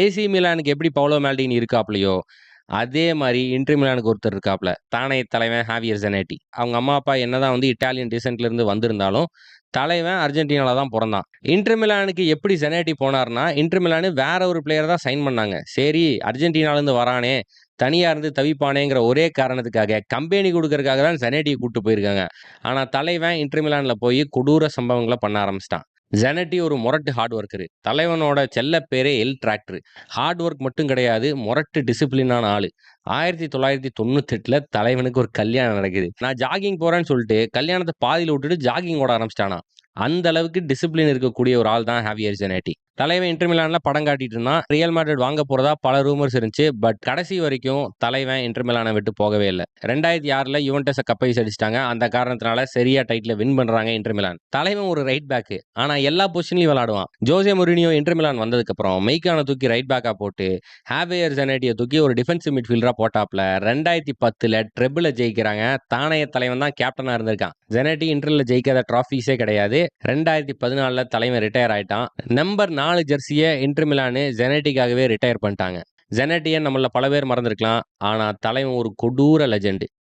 AC மிலானுக்கு எப்படி பவுலோ மால்டினி இருக்காப்லயோ, அதே மாரி இன்டர் மிலானுக்கு ஒருத்தர் இருக்காப்ல. தானே தலைவன் ஹாவியர் ஜனேட்டி. அவங்க அம்மா, அப்பா என்னதான் வந்து இட்டாலியன் டிசென்ட்ல இருந்து வந்திருந்தாலும், தலைவன் அர்ஜென்டினால தான் பொறந்தான். இன்டர் மிலானுக்கு எப்படி ஜனேட்டி போனார்னா, இன்டர் மிலான் வேற ஒரு பிளேயர தான் சைன் பண்ணாங்க. சரி அர்ஜென்டினாலருந்து வரானே, தனியா இருந்து தவிப்பானேங்கிற ஒரே காரணத்துக்காக, கம்பெனி குடுக்கறதுக்காக தான் ஜனேட்டிய கூட்டு போயிருக்காங்க. ஆனா தலைவன் இன்டர் மிலான்ல போய் கொடூர சம்பவங்கள பண்ண ஆரம்பிச்சுட்டான். ஜனட்டி ஒரு மொரட்டு ஹார்ட் ஒர்க்கரு. தலைவனோட செல்ல பேரே எல் டிராக்டர். ஹார்ட் ஒர்க் மட்டும் கிடையாது, மொரட்டு டிசிப்ளினான ஆளு. 1998ல தலைவனுக்கு ஒரு கல்யாணம் நடக்குது. நான் ஜாகிங் போறேன்னு சொல்லிட்டு, கல்யாணத்த பாதியில விட்டுட்டு ஜாகிங் ஓட ஆரம்பிச்சுட்டானாம். அந்த அளவுக்கு டிசிப்ளின் இருக்கக்கூடிய ஒரு ஆள் தான் ஹாவியர் ஜனேட்டி. தலைவன் இன்டர் மிலான்ல படம் காட்டிட்டு இருந்தான். ரியல் மேட்ரிட் வாங்க போறதா பல ரூமர்ஸ் இருந்துச்சு. பட் கடைசி வரைக்கும் தலைவன் இன்டர் மிலான விட்டு போகவே இல்ல. 2006ல யுவென்டஸ கப் ஐஸ் அடிச்சுட்டாங்க. அந்த காரணத்தினால சரியா டைட்டில வின் பண்றாங்க இன்டர் மிலான். தலைவன் ஒரு ரைட் பேக். ஆனா எல்லா பொசிஷன்லயும் விளையாடுவான். ஜோசே மொரினியோ இன்டர் மிலான் வந்ததுக்கு அப்புறம் மெய்க்கான தூக்கி ரைட் பேக்கா போட்டு, ஹாவியர் ஜனேட்டிய தூக்கி ஒரு டிஃபென்சிவ் மிட்ஃபீல்டரா போட்டாப்ல. 2010ல ட்ரெபிள ஜெயிக்கிறாங்க. தானைய தலைவன் தான் கேப்டனா இருந்திருக்கான். ஜனேட்டி இன்டர்ல ஜெயிக்காத டிராஃபிஸே கிடையாது. 2014ல தலைவன் ரிட்டயர் ஆயிட்டான். நம்பர் 4 ஜெர்சிய இன்டர் மிலான் ஜெனேட்டிக்காகவே ரிட்டயர் பண்ணிட்டாங்க. ஜெனேட்டிய நம்மள பல பேர் மறந்திருக்கலாம். ஆனா தலைவன் ஒரு கொடூர லெஜெண்ட்.